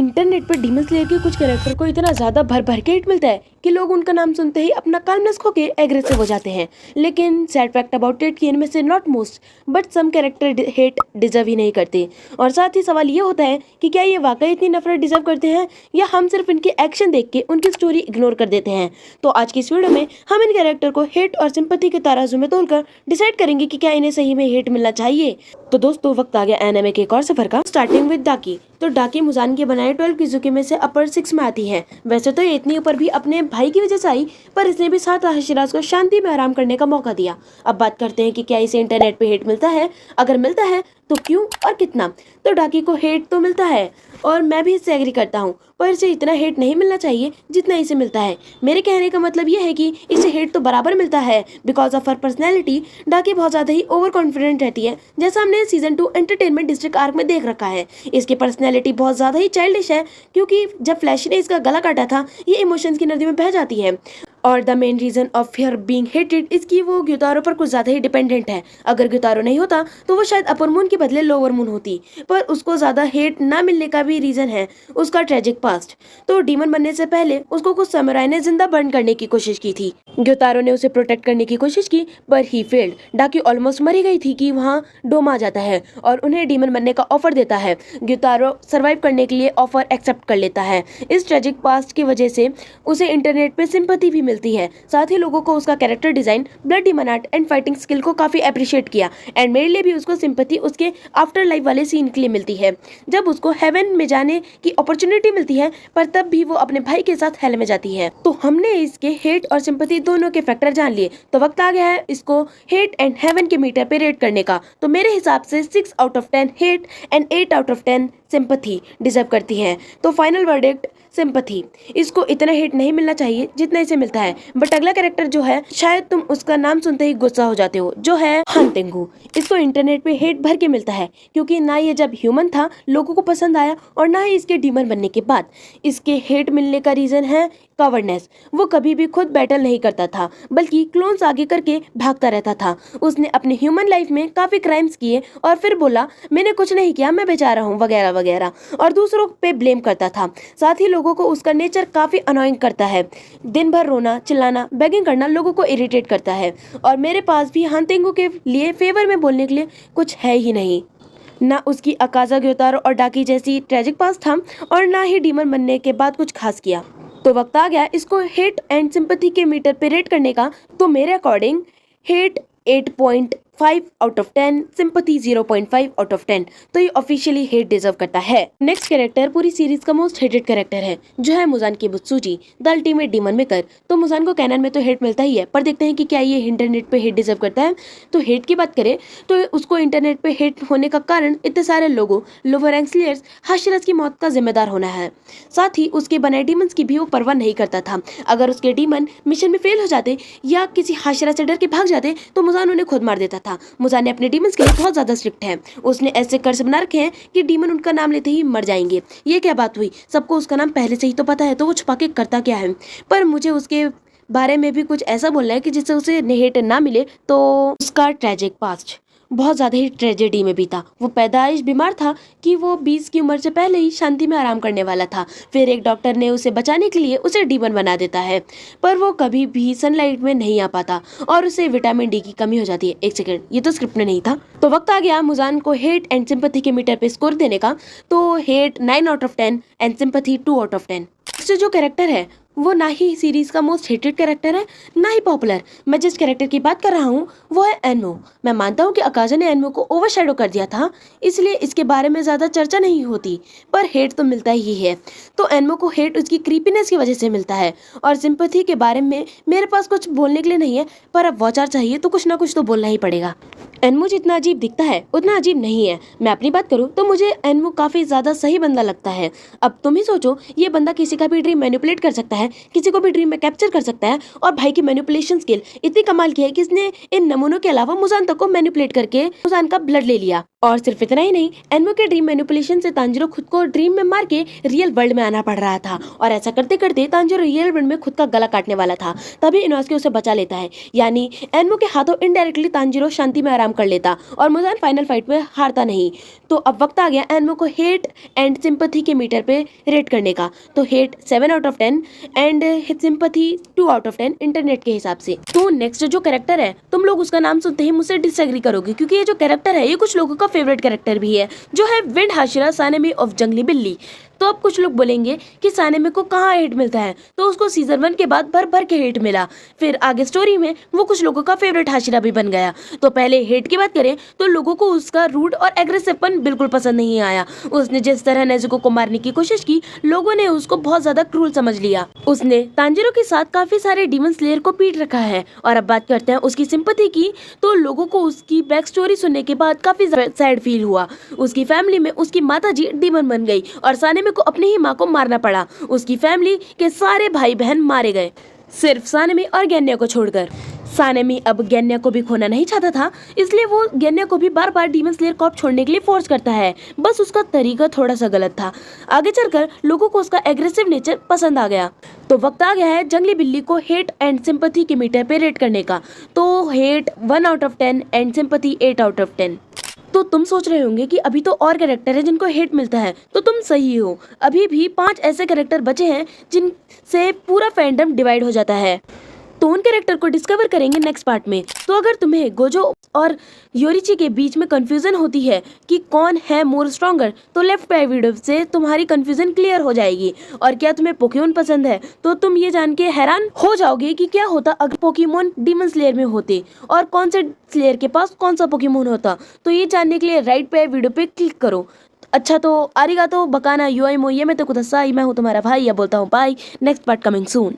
Internet पर demon slayer के कुछ कैरेक्टर को इतना ज्यादा भर भर के हिट मिलता है कि लोग उनका नाम सुनते ही अपना काल्मनेस खो के एग्रेसिव हो जाते हैं। लेकिन सैड फैक्ट अबाउट इट कि इनमें से not most but some character hate deserve ही नहीं करते। और साथ ही सवाल ये होता है कि क्या ये वाकई इतनी नफरत डिजर्व करते हैं या हम सिर्फ इनके एक्शन देख के उनकी स्टोरी इग्नोर कर देते हैं। तो आज की इस वीडियो में हम इन कैरेक्टर को हेट और सिंपैथी के तराजू में तोलकर डिसाइड करेंगे कि क्या इन्हें सही में हेट मिलना चाहिए। तो दोस्तों वक्त आ गया एनिमे के एक और सफर का, स्टार्टिंग विद डाकी। तो डाकी मुजान के बनाए 12 किजुकी में से अपर 6 में आती है। वैसे तो ये इतनी ऊपर भी अपने भाई की वजह से आई, पर इसने भी 7 हाशिराज को शांति में आराम करने का मौका दिया। अब बात करते हैं कि क्या इसे इंटरनेट पे हेट मिलता है, अगर मिलता है तो क्यों और कितना। तो डाकी को हेट तो मिलता है और मैं भी इससे एग्री करता हूँ, पर इसे इतना हेट नहीं मिलना चाहिए जितना इसे मिलता है। मेरे कहने का मतलब यह है कि इसे हेट तो बराबर मिलता है बिकॉज ऑफ हर पर्सनैलिटी। डाकी बहुत ज़्यादा ही ओवर कॉन्फिडेंट रहती है, जैसा हमने सीजन 2 एंटरटेनमेंट डिस्ट्रिक्ट आर्क में देख रखा है। इसकी पर्सनैलिटी बहुत ज़्यादा ही चाइल्डिश है, क्योंकि जब फ्लैश ने इसका गला काटा था ये इमोशंस की नदी में बह जाती है। और the main reason of her being hated इसकी वो ग्युतारो पर कुछ ज़्यादा ही डिपेंडेंट है। अगर ग्युतारो नहीं होता तो वो शायद अपर मून के बदले लोअर मून होती। पर उसको ज़्यादा हेट ना मिलने का भी रीज़न है उसका ट्रेजिक पास्ट। तो डीमन बनने से पहले उसको कुछ समुराई ने जिंदा बर्न करने की कोशिश की थी। ग्युतारो ने उसे प्रोटेक्ट करने की कोशिश की पर ही फेल्ड। डाकी ऑलमोस्ट मरी गई थी कि वहाँ डोम आ जाता है और उन्हें डीमन बनने का ऑफर देता है। ग्युतारो सर्वाइव करने के लिए ऑफर एक्सेप्ट कर लेता है। इस ट्रेजिक पास्ट की वजह से उसे इंटरनेट पे सिंपैथी भी मिलती है। साथ ही लोगों को उसका character design, blood demon art and fighting skill को काफी अप्रिशिएट किया। एंड मेरे लिए भी उसको सिंपैथी उसके आफ्टर लाइफ वाले सीन के लिए मिलती है, जब उसको हेवन में जाने की अपॉर्चुनिटी मिलती है, पर तब भी वो अपने भाई के साथ हेल में जाती है। तो हमने इसके हेट और सिंपैथी दोनों के फैक्टर जान लिए, तो वक्त आ गया है इसको हेट एंड हेवन के मीटर पे रेट करने का। तो मेरे हिसाब से 6 out of 10 hate and 8 out of 10 sympathy deserve करती है। तो फाइनल वर्डिक्ट सिंपैथी। इसको इतना हेट नहीं मिलना चाहिए जितना इसे मिलता है। बट अगला कैरेक्टर जो है, शायद तुम उसका नाम सुनते ही गुस्सा हो जाते हो, जो है हान तेंगू। इसको इंटरनेट पे हेट भर के मिलता है, क्योंकि ना ये जब ह्यूमन था लोगों को पसंद आया और ना ही इसके डीमन बनने के बाद। इसके हेट मिलने का रीजन है कवर्डनेस। वो कभी भी खुद बैटल नहीं करता था, बल्कि क्लोन्स आगे करके भागता रहता था। उसने अपने ह्यूमन लाइफ में काफी क्राइम्स किए और फिर बोला मैंने कुछ नहीं किया, मैं बेचारा हूँ वगैरह वगैरह, और दूसरों पे ब्लेम करता था। साथ ही लोगों को उसका नेचर काफी अनोइंग करता है। दिन भर रोना चिल्लाना बेगिंग करना लोगों को इरिटेट करता है। और मेरे पास भी हान तेंगू के लिए फेवर में बोलने के लिए कुछ है ही नहीं। ना उसकी अकाजा ग्योतारो और डाकी जैसी ट्रेजिक पास्ट था, और ना ही डीमन बनने के बाद कुछ खास किया। तो वक्त आ गया इसको हेट एंड सिंपैथी के मीटर पे रेट करने का। तो मेरे according hate 8.5 out of 10, sympathy 0.5 out of 10। तो ये ऑफिशियली हेट डिजर्व करता है। नेक्स्ट कैरेक्टर पूरी सीरीज का मोस्ट हेटेड कैरेक्टर है, जो है मुजान की बुत्सुजी, द अल्टीमेट डीमन मेकर। तो मुजान को कैनन में तो हेट मिलता ही है, पर देखते हैं कि क्या ये इंटरनेट पे हेट डिजर्व करता है। तो हेट की बात करें तो उसको इंटरनेट पे हेट होने का कारण इतने सारे लोगों, लोअर रैंक स्लेयर्स, हाशिराज की मौत का जिम्मेदार होना है। साथ ही उसके बनाए डीमंस की भी वो परवाह नहीं करता था। अगर उसके डीमन मिशन में फेल हो जाते या किसी हाशिरा से डर के भाग जाते तो मुजान उन्हें खुद मार देता था। मुजान ने अपने डीमंस के लिए बहुत ज्यादा स्ट्रिक्ट है। उसने ऐसे कर्स बना रखे हैं कि डीमन उनका नाम लेते ही मर जाएंगे। ये क्या बात हुई, सबको उसका नाम पहले से ही तो पता है, तो वो छुपा के करता क्या है। पर मुझे उसके बारे में भी कुछ ऐसा बोलना है कि जिससे उसे हेट ना मिले। तो उसका ट्रेजिक पास्ट बहुत ज़्यादा ही ट्रेजेडी में बीता। वो पैदाइश बीमार था कि वो 20 की उम्र से पहले ही शांति में आराम करने वाला था। फिर एक डॉक्टर ने उसे बचाने के लिए उसे डीमन बना देता है, पर वो कभी भी सनलाइट में नहीं आ पाता और उसे विटामिन डी की कमी हो जाती है। एक सेकेंड, ये तो स्क्रिप्ट में नहीं था। तो वक्त आ गया मुजान को हेट एंड सिंपैथी के मीटर पे स्कोर देने का। तो hate 9 out of 10 and sympathy 2 out of 10। इससे जो कैरेक्टर है वो ना ही सीरीज का मोस्ट हेटेड कैरेक्टर है, ना ही पॉपुलर। मैं जिस कैरेक्टर की बात कर रहा हूँ वो है एनमो। मैं मानता हूँ कि अकाजा ने एनमो को ओवरशैडो कर दिया था, इसलिए इसके बारे में ज़्यादा चर्चा नहीं होती, पर हेट तो मिलता ही है। तो एनमो को हेट उसकी क्रीपीनेस की वजह से मिलता है। और सिंपैथी के बारे में मेरे पास कुछ बोलने के लिए नहीं है, पर अब वॉचर चाहिए तो कुछ ना कुछ तो बोलना ही पड़ेगा। एनमो जितना अजीब दिखता है उतना अजीब नहीं है। मैं अपनी बात करूँ तो मुझे एनमो काफ़ी ज़्यादा सही बंदा लगता है। अब तुम ही सोचो, ये बंदा किसी का भी ड्रीम मैनिपुलेट कर सकता है है, किसी को भी ड्रीम में कैप्चर कर सकता है और भाई की मैनिपुलेशन स्किल इतनी कमाल की है कि इसने इन नमूनों के अलावा मुजान तक को मैनिपुलेट करके मुजान का ब्लड ले लिया। और सिर्फ इतना ही नहीं, एनमो के ड्रीम मैनिपुलेशन से तांजिरो खुद को ड्रीम में मार के रियल वर्ल्ड में आना पड़ रहा था और ऐसा करते करते तांजिरो रियल वर्ल्ड में खुद का गला काटने वाला था। तभी इनोसुके उसे बचा लेता है, यानी एनमो के हाथों इनडायरेक्टली तांजिरो शांति में आराम कर लेता और मुजान फाइनल फाइट में हारता नहीं। तो अब वक्त आ गया एनमो को हेट एंड सिंपैथी के मीटर पे रेट करने का। तो hate 7 out of 10 and sympathy 2 out of 10 internet के हिसाब से। तो नेक्स्ट जो कैरेक्टर है, तुम लोग उसका नाम सुनते ही मुझसे डिसएग्री करोगे, क्योंकि ये जो कैरेक्टर है ये कुछ लोगों का फेवरेट कैरेक्टर भी है, जो है विंड हाशिरा सानेमी ऑफ जंगली बिल्ली। तो अब कुछ लोग बोलेंगे कि सानेमी को कहाँ हेट मिलता है, तो उसको सीजन 1 के बाद भर भर के हेट मिला, फिर आगे स्टोरी में वो कुछ लोगों का फेवरेट हाशिरा भी बन गया। तो पहले हेट की बात करें तो लोगों को उसका रूड और एग्रेसिवपन बिल्कुल पसंद नहीं आया। उसने जिस तरह नेजुको को मारने की कोशिश की, लोगों ने उसको बहुत ज्यादा क्रूल समझ लिया। उसने तांजिरो के साथ काफी सारे डीमन स्लेयर को पीट रखा है। और अब बात करते हैं उसकी सिंपैथी की, तो लोगों को उसकी बैक स्टोरी सुनने के बाद काफी सैड फील हुआ। उसकी फैमिली में उसकी माताजी डीमन बन गई और सानेमी को अपनी ही माँ को मारना पड़ा। उसकी फैमिली के सारे भाई बहन मारे गए, सिर्फ सानेमी और गेन्या को छोड़कर। सानेमी अब गेन्या को भी खोना नहीं चाहता था, इसलिए वो गेन्या को भी बार बार डीमन स्लेयर कॉर्प छोड़ने के लिए फोर्स करता है। बस उसका तरीका थोड़ा सा गलत था। आगे चलकर लोगों को उसका एग्रेसिव नेचर पसंद आ गया। तो वक्त आ गया है जंगली बिल्ली को हेट एंड सिंपैथी के मीटर पे रेट करने का। तो hate 1 out of 10 and sympathy 8 out of 10। तो तुम सोच रहे होंगे कि अभी तो और कैरेक्टर है जिनको हेट मिलता है, तो तुम सही हो। अभी भी 5 ऐसे कैरेक्टर बचे हैं जिनसे पूरा फैंडम डिवाइड हो जाता है। तो उन कैरेक्टर को डिस्कवर करेंगे नेक्स्ट पार्ट में। तो अगर तुम्हें गोजो और योरिची के बीच में कंफ्यूजन होती है कि कौन है मोर स्ट्रॉन्गर, तो लेफ्ट पे वीडियो से तुम्हारी कंफ्यूजन क्लियर हो जाएगी। और क्या तुम्हें पोकेमोन पसंद है, तो तुम ये जान के हैरान हो जाओगे कि क्या होता अगर पोकेमोन डीमन स्लेयर में होते और कौन से स्लेयर के पास कौन सा पोकेमोन होता। तो ये जानने के लिए राइट पे वीडियो पे क्लिक करो। अच्छा, तो आरिगातो बकाना यूआई मोये में तो कुछ मैं हूँ तुम्हारा भाई, या बोलता हूँ बाय। नेक्स्ट पार्ट कमिंग सून।